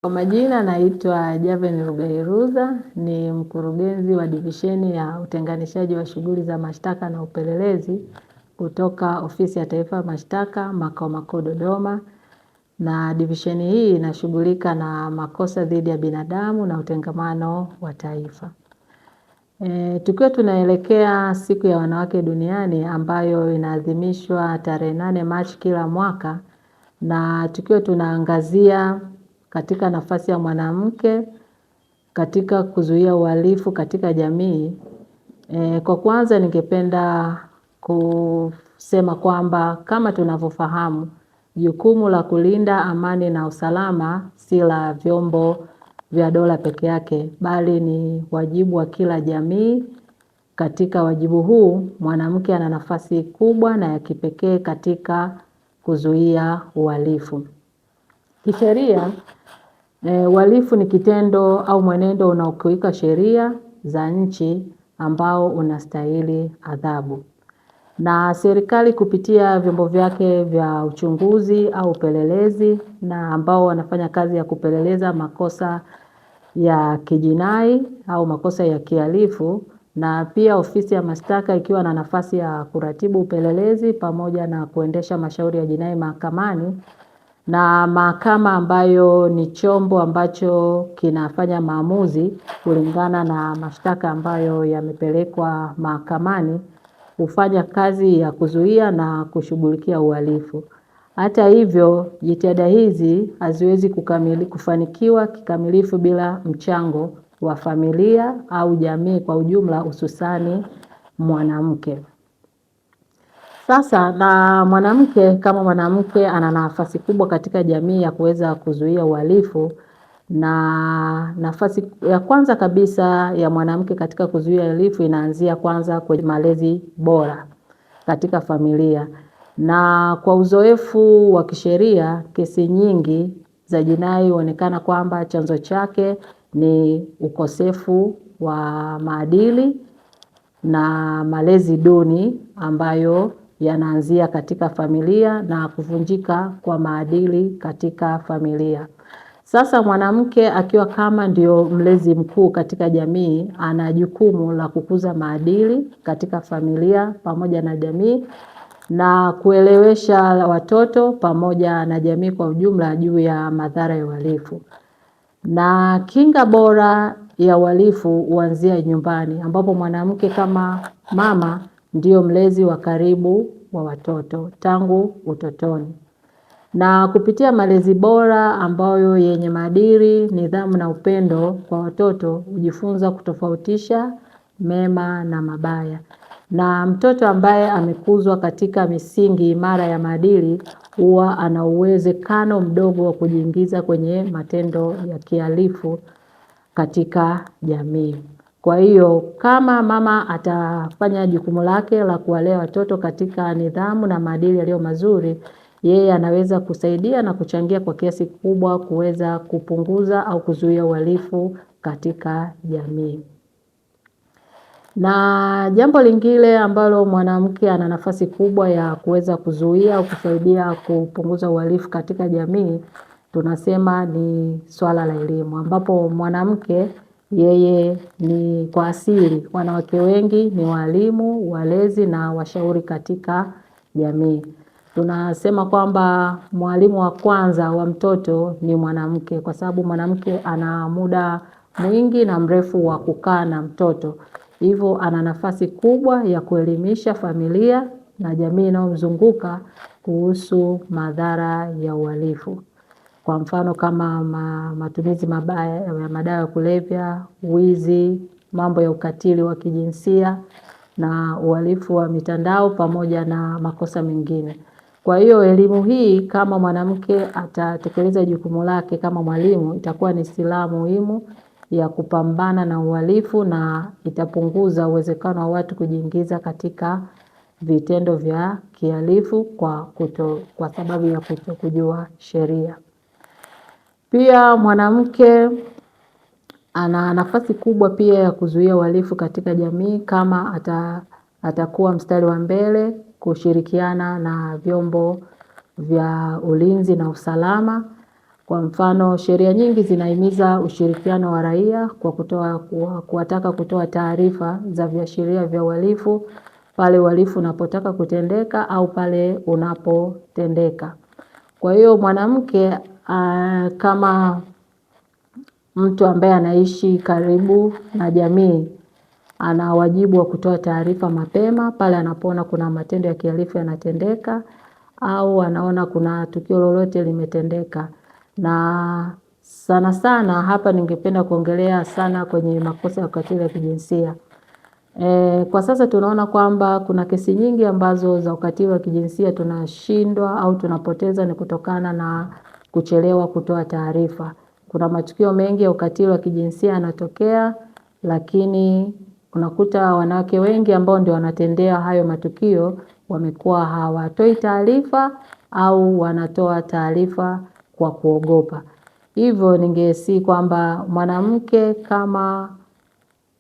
Kwa majina naitwa Javen Rugairuza, ni mkurugenzi wa divisheni ya utenganishaji wa shughuli za mashtaka na upelelezi kutoka Ofisi ya Taifa ya Mashtaka makao makuu Dodoma, na divisheni hii inashughulika na makosa dhidi ya binadamu na utengamano wa taifa. Tukiwa tunaelekea siku ya wanawake duniani ambayo inaadhimishwa tarehe 8 Machi kila mwaka, na tukiwa tunaangazia katika nafasi ya mwanamke katika kuzuia uhalifu katika jamii. Kwa kwanza ningependa kusema kwamba kama tunavyofahamu, jukumu la kulinda amani na usalama si la vyombo vya dola peke yake, bali ni wajibu wa kila jamii. Katika wajibu huu, mwanamke ana nafasi kubwa na ya kipekee katika kuzuia uhalifu. Kisheria, uhalifu ni kitendo au mwenendo unaokiuka sheria za nchi ambao unastahili adhabu. Na serikali kupitia vyombo vyake vya uchunguzi au upelelezi na ambao wanafanya kazi ya kupeleleza makosa ya kijinai au makosa ya kihalifu, na pia ofisi ya mashtaka ikiwa na nafasi ya kuratibu upelelezi pamoja na kuendesha mashauri ya jinai mahakamani, na mahakama ambayo ni chombo ambacho kinafanya maamuzi kulingana na mashtaka ambayo yamepelekwa mahakamani, hufanya kazi ya kuzuia na kushughulikia uhalifu. Hata hivyo, jitihada hizi haziwezi kufanikiwa kikamilifu bila mchango wa familia au jamii kwa ujumla, hususani mwanamke. Sasa na mwanamke kama mwanamke ana nafasi kubwa katika jamii ya kuweza kuzuia uhalifu, na nafasi ya kwanza kabisa ya mwanamke katika kuzuia uhalifu inaanzia kwanza kwenye malezi bora katika familia. Na kwa uzoefu wa kisheria, kesi nyingi za jinai huonekana kwamba chanzo chake ni ukosefu wa maadili na malezi duni ambayo yanaanzia katika familia na kuvunjika kwa maadili katika familia. Sasa mwanamke akiwa kama ndio mlezi mkuu katika jamii, ana jukumu la kukuza maadili katika familia pamoja na jamii na kuelewesha watoto pamoja na jamii kwa ujumla juu ya madhara ya uhalifu. Na kinga bora ya uhalifu huanzia nyumbani, ambapo mwanamke kama mama ndio mlezi wa karibu wa watoto tangu utotoni. Na kupitia malezi bora ambayo yenye maadili, nidhamu na upendo kwa watoto, hujifunza kutofautisha mema na mabaya. Na mtoto ambaye amekuzwa katika misingi imara ya maadili huwa ana uwezekano mdogo wa kujiingiza kwenye matendo ya kihalifu katika jamii. Kwa hiyo kama mama atafanya jukumu lake la kuwalea watoto katika nidhamu na maadili yaliyo mazuri, yeye anaweza kusaidia na kuchangia kwa kiasi kubwa kuweza kupunguza au kuzuia uhalifu katika jamii. Na jambo lingine ambalo mwanamke ana nafasi kubwa ya kuweza kuzuia au kusaidia kupunguza uhalifu katika jamii, tunasema ni swala la elimu, ambapo mwanamke yeye ni kwa asili, wanawake wengi ni walimu, walezi na washauri katika jamii. Tunasema kwamba mwalimu wa kwanza wa mtoto ni mwanamke, kwa sababu mwanamke ana muda mwingi na mrefu wa kukaa na mtoto. Hivyo ana nafasi kubwa ya kuelimisha familia na jamii inayomzunguka kuhusu madhara ya uhalifu. Kwa mfano kama matumizi mabaya ya madawa ya kulevya, wizi, mambo ya ukatili wa kijinsia na uhalifu wa mitandao pamoja na makosa mengine. Kwa hiyo elimu hii, kama mwanamke atatekeleza jukumu lake kama mwalimu, itakuwa ni silaha muhimu ya kupambana na uhalifu na itapunguza uwezekano wa watu kujiingiza katika vitendo vya kihalifu kwa sababu ya kutokujua sheria. Pia mwanamke ana nafasi kubwa pia ya kuzuia uhalifu katika jamii kama atakuwa mstari wa mbele kushirikiana na vyombo vya ulinzi na usalama Kwa mfano, sheria nyingi zinahimiza ushirikiano wa raia kwa kuwataka kutoa taarifa za viashiria vya uhalifu pale uhalifu unapotaka kutendeka au pale unapotendeka. Kwa hiyo mwanamke kama mtu ambaye anaishi karibu na jamii ana wajibu wa kutoa taarifa mapema pale anapoona kuna matendo ya kihalifu yanatendeka au anaona kuna tukio lolote limetendeka. Na sana sana hapa ningependa kuongelea sana kwenye makosa ya ukatili wa kijinsia. Kwa sasa tunaona kwamba kuna kesi nyingi ambazo za ukatili wa kijinsia tunashindwa au tunapoteza ni kutokana na kuchelewa kutoa taarifa. Kuna matukio mengi ya ukatili wa kijinsia yanatokea, lakini unakuta wanawake wengi ambao ndio wanatendea hayo matukio wamekuwa hawatoi taarifa au wanatoa taarifa kwa kuogopa. Hivyo ningesihi kwamba mwanamke kama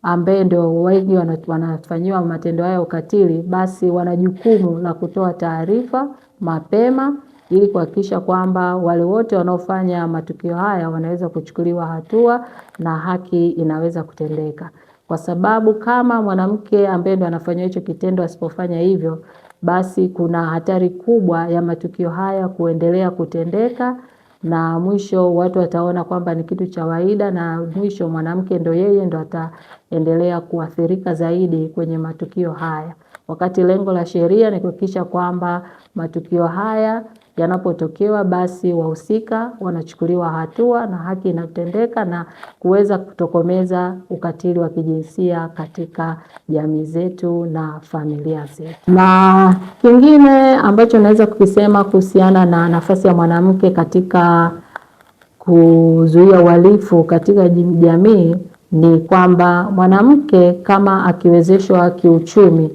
ambaye ndio wengi wanafanyiwa matendo haya ya ukatili, basi wana jukumu la kutoa taarifa mapema ili kuhakikisha kwamba wale wote wanaofanya matukio haya wanaweza kuchukuliwa hatua na haki inaweza kutendeka. Kwa sababu kama mwanamke ambaye ndo anafanya hicho kitendo asipofanya hivyo, basi kuna hatari kubwa ya matukio haya kuendelea kutendeka na mwisho watu wataona kwamba ni kitu cha kawaida na mwisho mwanamke ndo yeye ndo ataendelea kuathirika zaidi kwenye matukio haya. Wakati lengo la sheria ni kuhakikisha kwamba matukio haya yanapotokewa basi wahusika wanachukuliwa hatua na haki inatendeka na kuweza kutokomeza ukatili wa kijinsia katika jamii zetu na familia zetu. Na kingine ambacho naweza kukisema kuhusiana na nafasi ya mwanamke katika kuzuia uhalifu katika jamii ni kwamba mwanamke kama akiwezeshwa kiuchumi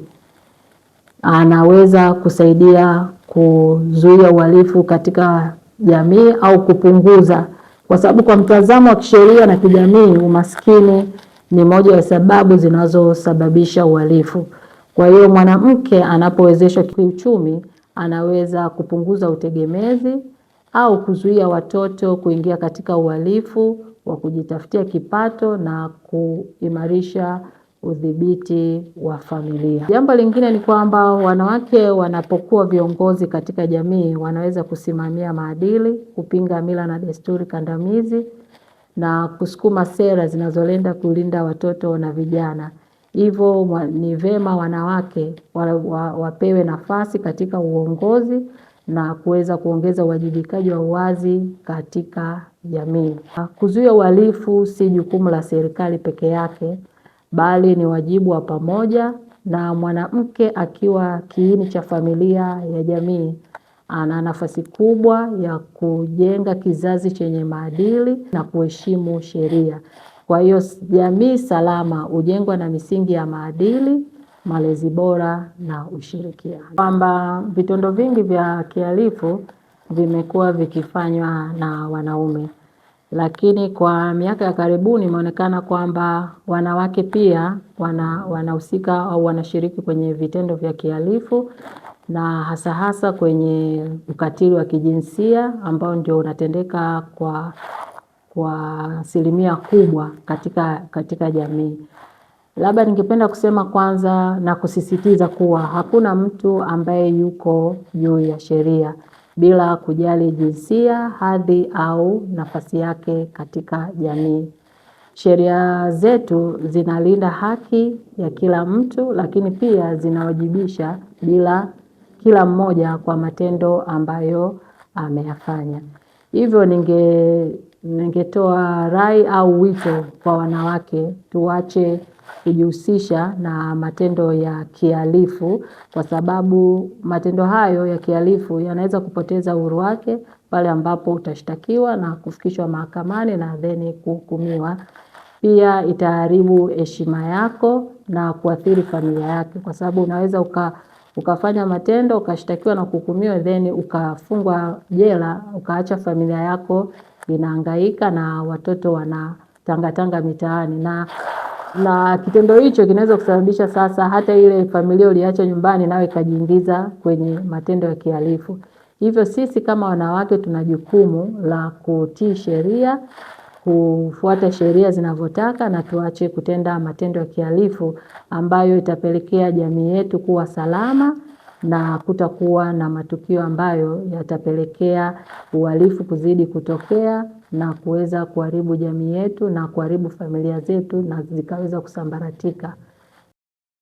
anaweza kusaidia kuzuia uhalifu katika jamii au kupunguza, kwa sababu kwa mtazamo wa kisheria na kijamii umaskini ni moja ya sababu zinazosababisha uhalifu. Kwa hiyo mwanamke anapowezeshwa kiuchumi anaweza kupunguza utegemezi au kuzuia watoto kuingia katika uhalifu wa kujitafutia kipato na kuimarisha udhibiti wa familia. Jambo lingine ni kwamba wanawake wanapokuwa viongozi katika jamii wanaweza kusimamia maadili, kupinga mila na desturi kandamizi na kusukuma sera zinazolenga kulinda watoto na vijana. Hivyo ni vema wanawake wapewe nafasi katika uongozi na kuweza kuongeza uwajibikaji wa uwazi katika jamii. Kuzuia uhalifu si jukumu la serikali peke yake, bali ni wajibu wa pamoja, na mwanamke akiwa kiini cha familia ya jamii ana nafasi kubwa ya kujenga kizazi chenye maadili na kuheshimu sheria. Kwa hiyo jamii salama hujengwa na misingi ya maadili, malezi bora na ushirikiano. Kwamba vitendo vingi vya kihalifu vimekuwa vikifanywa na wanaume, lakini kwa miaka ya karibuni imeonekana kwamba wanawake pia wanahusika au wanashiriki kwenye vitendo vya kihalifu na hasa kwenye ukatili wa kijinsia ambao ndio unatendeka kwa asilimia kubwa katika jamii. Labda ningependa kusema kwanza na kusisitiza kuwa hakuna mtu ambaye yuko juu ya sheria bila kujali jinsia, hadhi au nafasi yake katika jamii. Sheria zetu zinalinda haki ya kila mtu, lakini pia zinawajibisha kila mmoja kwa matendo ambayo ameyafanya. Hivyo ningetoa rai au wito kwa wanawake tuache kujihusisha na matendo ya kihalifu, kwa sababu matendo hayo ya kihalifu yanaweza kupoteza uhuru wake pale ambapo utashtakiwa na kufikishwa mahakamani na then kuhukumiwa. Pia itaharibu heshima yako na kuathiri familia yake, kwa sababu unaweza ukafanya matendo ukashtakiwa na kuhukumiwa then ukafungwa jela, ukaacha familia yako inahangaika na watoto wanatangatanga mitaani na kitendo hicho kinaweza kusababisha sasa hata ile familia uliacha nyumbani nawe ikajiingiza kwenye matendo ya kihalifu. Hivyo sisi kama wanawake tuna jukumu la kutii sheria, kufuata sheria zinavyotaka na tuache kutenda matendo ya kihalifu ambayo itapelekea jamii yetu kuwa salama na kutakuwa na matukio ambayo yatapelekea uhalifu kuzidi kutokea na kuweza kuharibu jamii yetu na kuharibu familia zetu na zikaweza kusambaratika.